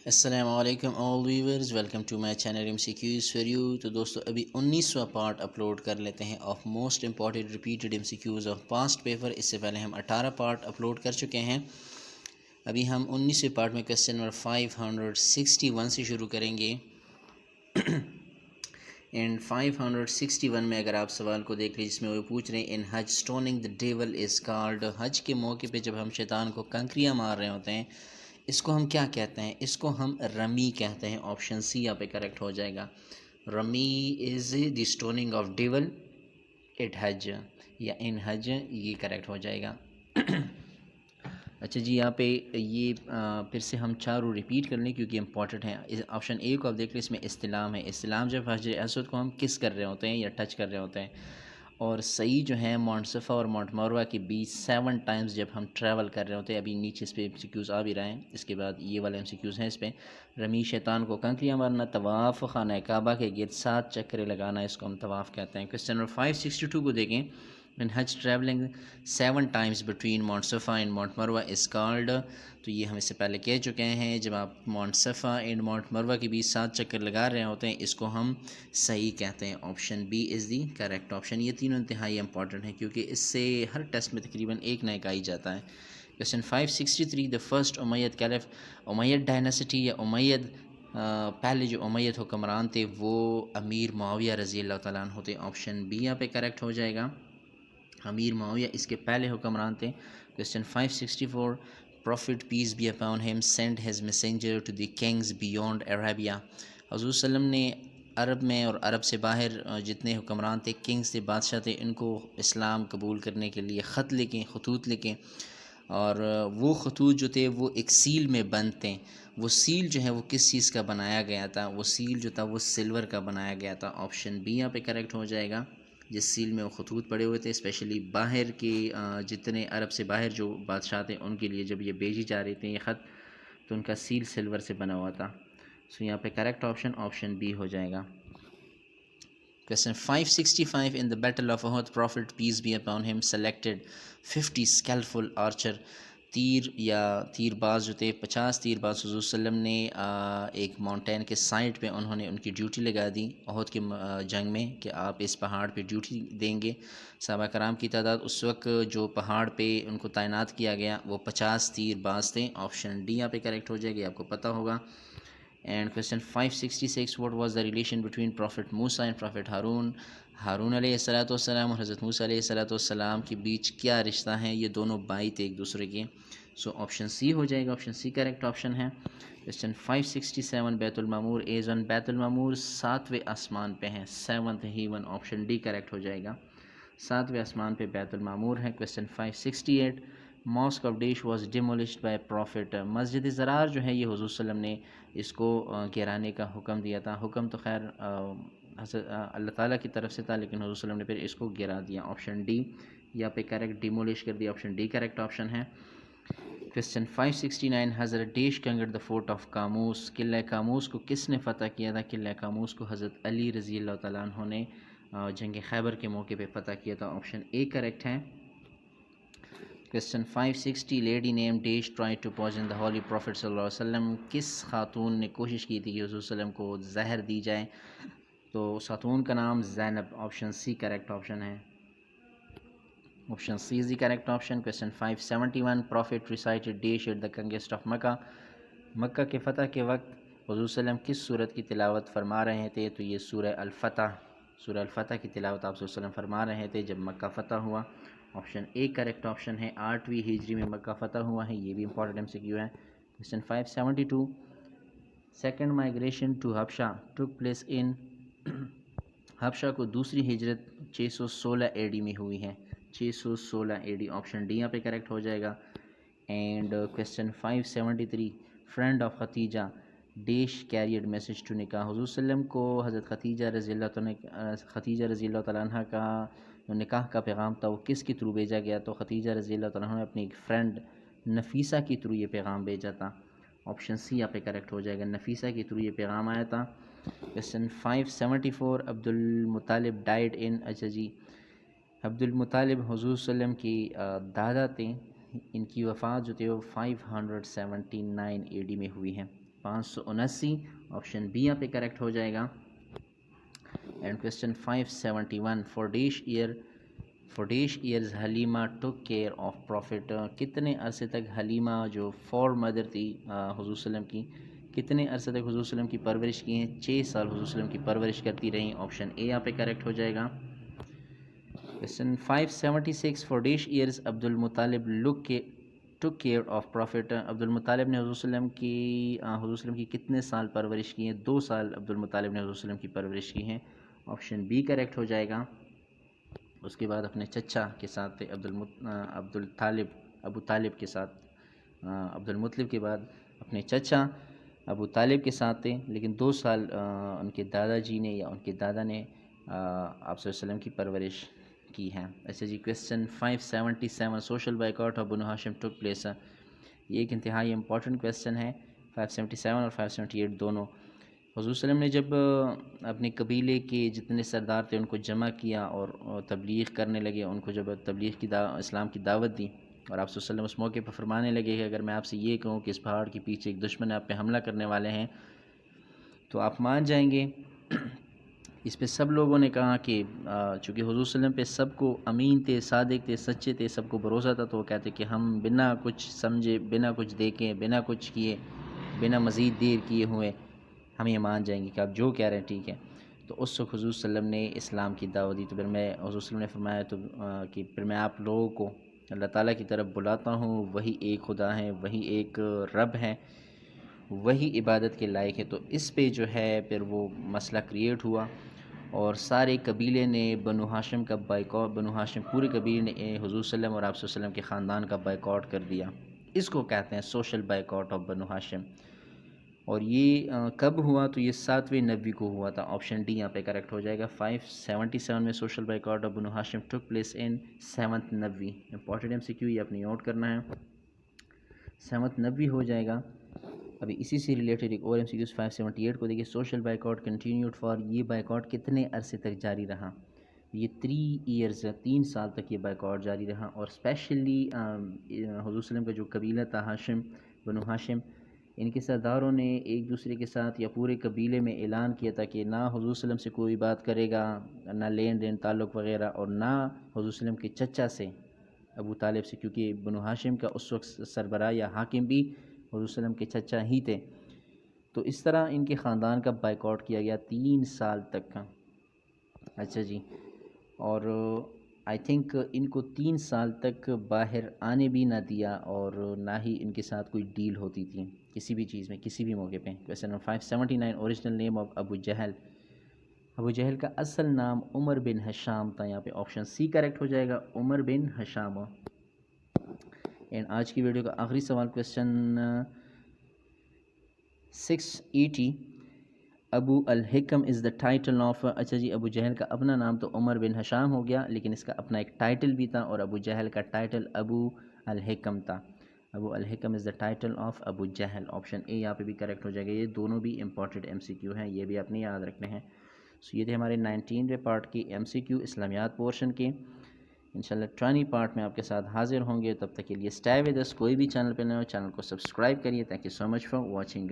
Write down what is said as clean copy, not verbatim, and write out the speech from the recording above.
السلام علیکم all viewers, welcome to my channel M C Qs for you. تو دوستو ابھی 19واں پارٹ اپلوڈ کر لیتے ہیں of most important repeated M C Qs of past paper. اس سے پہلے ہم 18 پارٹ اپلوڈ کر چکے ہیں۔ ابھی ہم 19ویں پارٹ میں کویسچن نمبر 561 سے شروع کریں گے۔ اینڈ 561 میں اگر آپ سوال کو دیکھ لیں جس میں وہ پوچھ رہے ہیں in Hajj stoning the devil is called, Hajj کے موقع پہ جب ہم شیطان کو کنکریاں مار رہے ہوتے ہیں اس کو ہم کیا کہتے ہیں؟ اس کو ہم رمی کہتے ہیں۔ آپشن سی یہاں پہ کریکٹ ہو جائے گا۔ رمی از دی اسٹوننگ آف ڈیول ایٹ حج یا ان حج، یہ کریکٹ ہو جائے گا۔ اچھا جی، یہاں پہ یہ پھر سے ہم چاروں ریپیٹ کر لیں کیونکہ امپورٹنٹ ہیں۔ آپشن اے کو آپ دیکھ لیں، اس میں استلام ہے۔ استلام جب حجر اسود کو ہم کس کر رہے ہوتے ہیں یا ٹچ کر رہے ہوتے ہیں، اور صحیح جو ہے مونٹ صفا اور مونٹ مروہ کے بیچ 7 ٹائمز جب ہم ٹریول کر رہے ہوتے ہیں۔ ابھی نیچے اس پہ ایم سی کیوز آ بھی رہے ہیں، اس کے بعد یہ والے ایم سی کیوز ہیں اس پہ۔ رمی شیطان کو کنکریاں مارنا، طواف خانہ کعبہ کے گرد 7 چکرے لگانا، اس کو ہم طواف کہتے ہیں۔ کویسچن نمبر 562 کو دیکھیں۔ when Hajj traveling 7 times between Mount Safa and Mount Marwa is called، تو یہ ہم اس سے پہلے کہہ چکے ہیں، جب آپ مونٹ صفا اینڈ مونٹ مروہ کے بیچ 7 چکر لگا رہے ہوتے ہیں اس کو ہم صحیح کہتے ہیں۔ Option B is the correct option. یہ تینوں انتہائی امپورٹنٹ ہیں کیونکہ اس سے ہر ٹیسٹ میں تقریباً ایک نہ ایک آ ہی جاتا ہے۔ کویسچن 563 دا فرسٹ امید کیلف، امید ڈائناسٹی یا امید پہلے جو امید حکمران تھے وہ امیر معاویہ رضی اللہ تعالیٰ عنہ ہوتے۔ آپشن بی یہاں پہ کریکٹ ہو جائے گا، امیر معاویہ اس کے پہلے حکمران تھے۔ Question 564 prophet peace be upon him sent his messenger to the kings beyond Arabia, حضور صلی اللہ علیہ وسلم نے عرب میں اور عرب سے باہر جتنے حکمران تھے، کنگز تھے، بادشاہ تھے، ان کو اسلام قبول کرنے کے لیے خط لکھیں، خطوط لکھیں، اور وہ خطوط جو تھے وہ ایک سیل میں بند تھے۔ وہ سیل جو ہے وہ کس چیز کا بنایا گیا تھا؟ وہ سیل جو تھا وہ سلور کا بنایا گیا تھا۔ آپشن بی یہاں پہ کریکٹ ہو جائے گا۔ جس سیل میں وہ خطوط پڑے ہوئے تھے، اسپیشلی باہر کے جتنے عرب سے باہر جو بادشاہ تھے ان کے لیے جب یہ بھیجی جا رہی تھیں یہ خط، تو ان کا سیل سلور سے بنا ہوا تھا۔ سو یہاں پہ کریکٹ آپشن بی ہو جائے گا۔ Question 565 in the battle of Uhud prophet peace be upon him selected 50 skilful archer, تیر یا تیر باز جو تھے 50 تیر باز حضور صلی اللہ علیہ وسلم نے ایک ماؤنٹین کے سائٹ پہ انہوں نے ان کی ڈیوٹی لگا دی احد کے جنگ میں کہ آپ اس پہاڑ پہ ڈیوٹی دیں گے۔ صحابہ کرام کی تعداد اس وقت جو پہاڑ پہ ان کو تعینات کیا گیا وہ 50 تیر باز تھے۔ آپشن ڈی یہاں پہ کریکٹ ہو جائے گی، آپ کو پتہ ہوگا۔ And question 566 what was the relation between prophet Musa and prophet Harun, Harun علیہ السلام اور حضرت موسیٰ علیہ السلام کے بیچ کیا رشتہ ہے؟ یہ دونوں بھائی تھے ایک دوسرے کے۔ سو آپشن سی ہو جائے گا، آپشن سی کریکٹ آپشن ہے۔ کویسچن 567 بیت المعمور از ون، بیت المعمور 7ویں آسمان پہ ہیں، 7th heaven, option D correct ہو جائے گا۔ 7ویں آسمان پہ بیت المعمور ہے۔ Question 568 mosque of dash was demolished by prophet, مسجد زرار جو ہے یہ حضور صلی اللہ علیہ وسلم نے اس کو گرانے کا حکم دیا تھا۔ حکم تو خیر اللہ تعالیٰ کی طرف سے تھا، لیکن حضور صلی اللہ علیہ وسلم نے پھر اس کو گرا دیا۔ آپشن ڈی یا پہ کریکٹ ڈیمولش کر دیا، آپشن ڈی کریکٹ آپشن ہے۔ کویسچن 569 حضرت ڈیش کنگڈ دا فورٹ آف کاموس، قلعہ کاموس کو کس نے فتح کیا تھا؟ قلعہ کاموس کو حضرت علی رضی اللہ تعالیٰ عنہ نے جنگ خیبر کے موقع پہ فتح کیا تھا۔ آپشن اے کریکٹ ہے۔ Question 560 lady name dash try to poison the holy prophet صلی اللہ علیہ وسلم، کس خاتون نے کوشش کی تھی کہ حضور صلی اللہ علیہ وسلم کو زہر دی جائے؟ تو اس خاتون کا نام Zainab, option C correct option ہے۔ Option C is the correct option. Question 571 prophet recited dash at the conquest of Mecca, Mecca کے فتح کے وقت حضور صلی اللہ علیہ وسلم کس سورت کی تلاوت فرما رہے تھے؟ تو یہ سورہ الفتح، سورہ الفتح کی تلاوت آپ صلی اللہ علیہ وسلم فرما رہے تھے جب مکہ فتح ہوا۔ آپشن اے کریکٹ آپشن ہے۔ 8ویں ہجری میں مکہ فتح ہوا ہے، یہ بھی امپورٹنٹ ایم سی کیو ہے۔ کویسچن 572 سیکنڈ مائیگریشن ٹو حبشہ ٹک پلیس ان، حبشہ کو دوسری ہجرت 616 اے ڈی میں ہوئی ہے، 616 اے ڈی، آپشن ڈی یہاں پہ کریکٹ ہو جائے گا۔ And question 573 friend of Khadija dash carried message to نکاح، حضور صلی اللہ علیہ وسلم کو حضرت خدیجہ رضی اللہ تعالیٰ عنہ کا جو نکاح کا پیغام تھا وہ کس کے تھرو بھیجا گیا؟ تو خدیجہ رضی اللہ تعالیٰ عنہ نے اپنی ایک فرینڈ نفیسہ کے تھرو یہ پیغام بھیجا تھا۔ آپشن سی یہاں پہ کریکٹ ہو جائے گا، نفیسہ کے تھرو یہ پیغام آیا تھا۔ Question 574 Abdul Muttalib died in, اچھا جی عبد المطلب حضور صلی اللہ علیہ وسلم کی دادا تھے، ان کی وفات جو تھی وہ 579 اے ڈی میں ہوئی ہے۔ 579 آپشن بی یہاں پہ کریکٹ ہو جائے گا. And question 571 for dash years Halima took care of prophet. کتنے عرصے تک حلیمہ جو فور مدر تھی حضور صلی اللہ علیہ وسلم کی, کتنے عرصے تک حضور صلی اللہ علیہ وسلم کی پرورش کی ہیں؟ 6 سال حضور صلی اللہ علیہ وسلم کی پرورش کرتی رہیں. آپشن اے یہاں پہ کریکٹ ہو جائے گا. Question 576 for dash years Abdul المطالب tick care of profit. عبد المطالب نے حضور صلی اللہ علیہ وسلم کی کتنے سال پرورش کی ہیں؟ 2 سال عبد المطالب نے حضور صلی اللہ علیہ وسلم کی پرورش کی ہیں. آپشن بی کریکٹ ہو جائے گا. اس کے بعد اپنے چچا کے ساتھ ابو طالب کے ساتھ, عبد المطلب کے بعد اپنے چچا ابو طالب کے ساتھ تھے, لیکن 2 سال ان کے دادا جی نے یا ان کے دادا نے آپ صلی اللہ علیہ وسلم کی پرورش کی ہے. اچھا جی, کویسچن 577 سوشل بائیکاٹ آف بنو ہاشم ٹک پلیس. یہ ایک انتہائی امپورٹنٹ کویسچن ہے. 577 اور 578 دونوں. حضور صلی اللہ علیہ وسلم نے جب اپنے قبیلے کے جتنے سردار تھے ان کو جمع کیا اور تبلیغ کرنے لگے, ان کو جب تبلیغ کی اسلام کی دعوت دی, اور آپ صلی اللہ علیہ وسلم اس موقع پر فرمانے لگے کہ اگر میں آپ سے یہ کہوں کہ اس پہاڑ کے پیچھے ایک دشمن آپ پہ حملہ کرنے والے ہیں تو آپ مان جائیں گے. اس پہ سب لوگوں نے کہا کہ چونکہ حضور صلی اللہ علیہ وسلم پہ سب کو امین تھے, صادق تھے, سچے تھے, سب کو بھروسہ تھا, تو وہ کہتے کہ ہم بنا کچھ سمجھے, بنا کچھ دیکھیں, بنا کچھ کیے, بنا مزید دیر کیے ہوئے ہم یہ مان جائیں گے کہ آپ جو کہہ رہے ہیں ٹھیک ہے. تو اس وقت حضور صلی اللہ علیہ وسلم نے اسلام کی دعوت دی. تو پھر میں حضور صلی اللہ علیہ وسلم نے فرمایا تو کہ پھر میں آپ لوگوں کو اللہ تعالیٰ کی طرف بلاتا ہوں, وہی ایک خدا ہے, وہی ایک رب ہے, وہی عبادت کے لائق ہے. تو اس پہ جو ہے پھر وہ مسئلہ کریٹ ہوا اور سارے قبیلے نے بنو ہاشم کا بائیکاٹ, بنو ہاشم پورے قبیلے نے حضور صلی اللہ علیہ وسلم اور آپ صلی اللہ علیہ وسلم کے خاندان کا بائیکاٹ کر دیا. اس کو کہتے ہیں سوشل بائیکاٹ آف بنو ہاشم. اور یہ کب ہوا؟ تو یہ 7ویں نبی کو ہوا تھا. آپشن ڈی یہاں پہ کریکٹ ہو جائے گا. 577 میں سوشل بائیکاٹ آف بنو ہاشم ٹک پلیس ان 7th نبی. امپورٹنٹ MCQ یہ اپنی نوٹ کرنا ہے. 7th نبی ہو جائے گا. ابھی اسی سے ریلیٹڈ ایک اور MCQ 578 کو دیکھیے. سوشل بائیکاٹ کنٹینیوڈ فار, یہ بائیکاٹ کتنے عرصے تک جاری رہا؟ یہ 3 ایئرز, 3 سال تک یہ بائیکاٹ جاری رہا. اور اسپیشلی حضور صلی اللہ علیہ وسلم کا جو قبیلہ تھا ہاشم, بنو ہاشم, ان کے سرداروں نے ایک دوسرے کے ساتھ یا پورے قبیلے میں اعلان کیا تھا کہ نہ حضور صلی اللہ علیہ وسلم سے کوئی بات کرے گا, نہ لین دین تعلق وغیرہ, اور نہ حضور صلی اللہ علیہ وسلم کے چچا سے ابو طالب سے, کیونکہ بنو ہاشم کا اس وقت سربراہ یا حاکم بھی حضور صلی اللہ علیہ وسلم کے چچا ہی تھے. تو اس طرح ان کے خاندان کا بائیکاٹ کیا گیا 3 سال تک کا. اچھا جی, اور آئی تھنک ان کو 3 سال تک باہر آنے بھی نہ دیا, اور نہ ہی ان کے ساتھ کوئی ڈیل ہوتی تھی کسی بھی چیز میں, کسی بھی موقع پہ. Question 579 original name of Abu جہل. ابو جہل کا اصل نام عمر بن ہشام تھا. یہاں پہ آپشن سی کریکٹ ہو جائے گا, عمر بن ہشام. اینڈ آج کی ویڈیو کا آخری سوال, question 680 Abu Alhakam is the title of. اچھا جی, ابو جہل کا اپنا نام تو عمر بن ہشام ہو گیا, لیکن اس کا اپنا ایک ٹائٹل بھی تھا, اور ابو جہل کا ٹائٹل ابو الحکم تھا. Abu Alhakam is the title of Abu Jahl. Option A یہاں پہ بھی کریکٹ ہو جائے گا. یہ دونوں بھی امپورٹنٹ MCQ ہیں, یہ بھی آپ نے یاد رکھنے ہیں. سو یہ تھے ہمارے 19ویں پارٹ کی MCQ اسلامیات پورشن کے. انشاءاللہ 20 پارٹ میں آپ کے ساتھ حاضر ہوں گے. تب تک کے لیے اسٹے ود اس. کوئی بھی چینل پہ نہ ہو, چینل کو سبسکرائب کریے. Thank you so much for watching.